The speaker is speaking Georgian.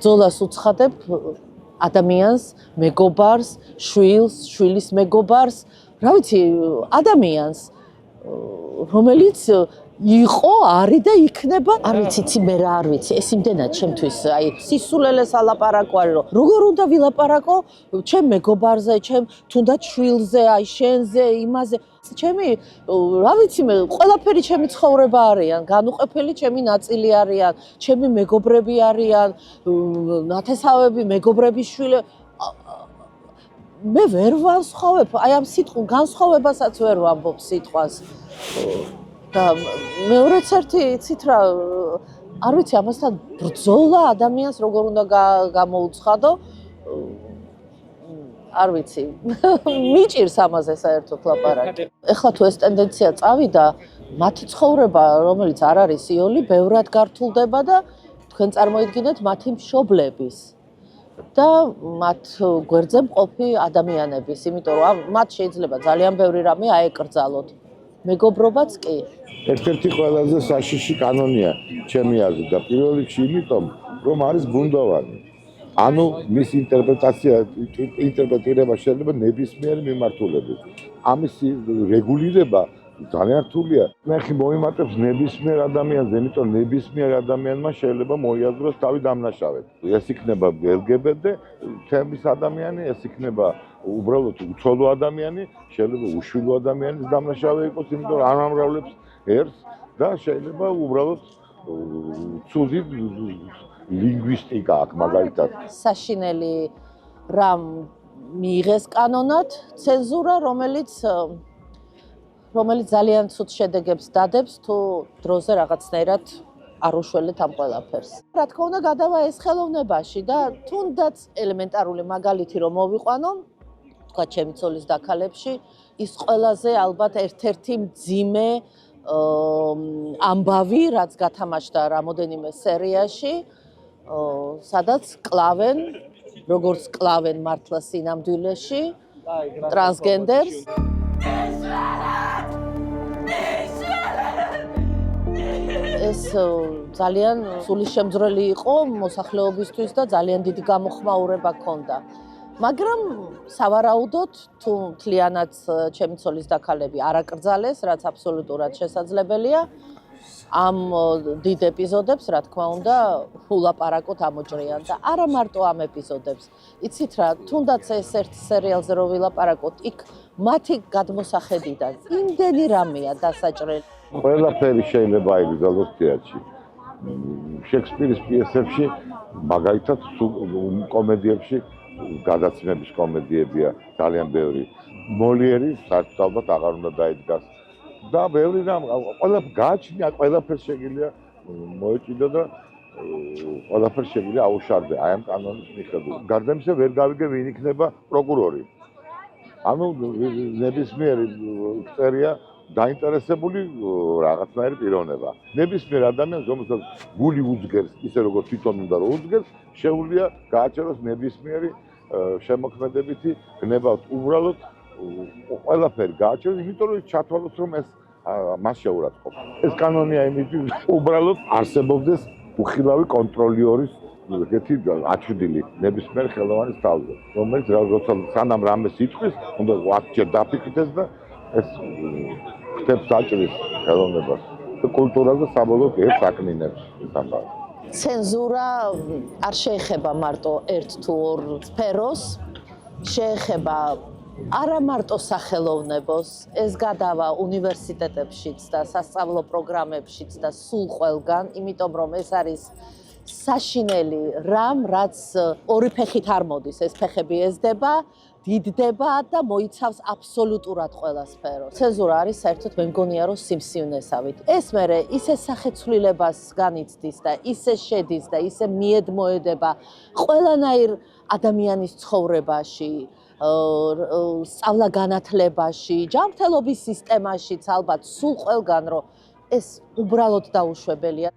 ბრძოლას უცხადებ ადამიანს, მეგობარს, შვილს, შვილის მეგობარს, რა ვიცი, ადამიანს, რომელიც იყო, არის და იქნება. არ ვიცი, ციმე რა არ ვიცი, ეს იმდენად ჩემთვის, აი, სისულელეს ალაპარაკო არის, რომ როგორ უნდა ვილაპარაკო ჩემ მეგობარზე, ჩემ თუნდაც შვილზე, აი, შენზე, იმაზე. ჩემი, რა ვიცი, ყველაფერი ჩემი ცხოვრება არიან, განუყოფელი ჩემი ნაწილი არიან, ჩემი მეგობრები არიან, ნათესავები, მეგობრების შვილები. მე ვერ ვანსხოვებ, აი ამ სიტყვა განსხვავებასაც ვერ ვამბობ სიტყვას. და მეორეც ერთი იცით რა, არ ვიცი, ამასთან ბრძოლა ადამიანს როგორ უნდა გამოუცხადო, არ ვიცი, მიჭირს ამაზე საერთოდ ლაპარაკი. ეხლა თუ ეს ტენდენცია წავიდა, მათი ცხოვრება, რომელიც არ არის იოლი, ბევრად გართულდება და თქვენ წარმოიდგინეთ მათი მშობლების და მათ გვერდზე მყოფი ადამიანების, იმიტომ რომ მათ შეიძლება ძალიან ბევრი რამე აეკრძალოთ. მეგობრობაც კი. ერთ-ერთი ყველაზე საშიში კანონია ჩემი აზრით და პირველ რიგში იმიტომ, რომ არის ბუნდოვანი. ანუ მის ინტერპრეტირება შეიძლება ნებისმიერი მიმართულებით. ამის რეგულირება ძალიან რთულია. მე ხი მოიმატებს ნებისმიერ ადამიანზე, იმიტომ ნებისმიერ ადამიანმა შეიძლება მოიაზროს თავი დამნაშავედ. ეს იქნება LGBT თემის ადამიანი, ეს იქნება უბრალოდ უცოლო ადამიანი, შეიძლება უშვილო ადამიანის დამნაშავე იყოს, იმიტომ რომ არ ამრავლებს ერთს და შეიძლება უბრალოდ ცუდი ლინგვისტიკა აქვს მაგალითად. საშინელი რამ მიიღეს კანონად ცენზურა, რომელიც ძალიან ცუდ შედეგებს დადებს თუ დროზე რაღაცნაირად არ უშველეთ ამ ყველაფერს. რა თქმა უნდა, გადავა ეს ხელოვნებაში და თუნდაც ელემენტარული მაგალითი რომ მოვიყვანო, თქვა ჩემი ცოლის დაქალებში, ის ყველაზე ალბათ ერთ-ერთი მძიმე ამბავი, რაც გათამაშდა რამოდენიმე სერიაში, სადაც კლავენ, როგორც კლავენ მართლა სინამდვილეში, ტრანსგენდერს. ეს ძალიან სულისშემძვრელი იყო მოსახლეობისთვის და ძალიან დიდი გამოხმაურება ჰქონდა. მაგრამ სავარაუდოდ თუ მთლიანად ჩემი ცოლის დაქალები არ აკრძალეს, რაც აბსოლუტურად შესაძლებელია, ამ დიდ ეპიზოდებს, რა თქმა უნდა, ულაპარაკოთ ამოჭრიან და არა მარტო ამ ეპიზოდებს. იცით რა, თუნდაც ეს ერთ სერიალზე რო ვილაპარაკოთ, იქ მათი გადმოსახედიდან იმდენი რამეა დასაჭრელი. ყველაფერი შეიძლება აიგრძალოს თეატრში. შექსპირის პიესებში, მაგალითად, კომედიებში, გადაცემების კომედიებია ძალიან ბევრი. მოლიერი საერთოდ ალბათ აღარ უნდა დაიდგას. და ბევრი რამ, გააჩნია, ყველაფერს შეგიძლია მოეჭიდო და ყველაფერს შეგიძლია აუშარდე აი ამ კანონის მიხედვით. გარდა ამისა ვერ გავიგე ვინ იქნება პროკურორი. ანუ ნებისმიერი წერია დაინტერესებული რაღაცნაირი პიროვნება. ნებისმიერ ადამიანს, რომელსაც გული უძგერს, ისე როგორც თვითონ უნდა რომ უძგერს, შეუძლია გააჩეროს ნებისმიერი შემოქმედებითი გნება. უბრალოდ ყველაფერი გააჩეროს, იმიტომ რომ ჩათვალოს, რომ ეს მას შეურაცხყოფა. ეს კანონია იმისთვის, უბრალოდ არსებობდეს უხილავი კონტროლიორის ეგეთი აჩვდილი ნებისმიერ ხელოვანის თავზე, რომელიც როცა სანამ რამეს იტყვის, უნდა 10 ჯერ დაფიქრდეს და ეს ხდებს საჭრის ხელოვნებას და კულტურას და საბოლოოდ ერთს აკნინებს ეს ამბავი. ცენზურა არ შეეხება მარტო ერთ თუ ორ სფეროს, შეეხება არა მარტო სახელოვნებას, ეს გადავა უნივერსიტეტებშიც და სასწავლო პროგრამებშიც და სულ ყველგან, იმიტომ რომ ეს არის საშინელი რამ, რაც ორი ფეხით არ მოდის, ეს ფეხები ეზდება, დიდდება და მოიცავს აბსოლუტურად ყველა სფეროს. ცენზურა არის საერთოდ მე მგონია რომ სიმსივნესავით. ეს მერე ისე სახეცვლილებას განიცდის და ისე შედის და ისე მიედმოედება ყველანაირ ადამიანის ცხოვრებაში, სწავლა-განათლებაში, ჯანმრთელობის სისტემაშიც ალბათ სულ ყველგან, რომ ეს უბრალოდ დაუშვებელია.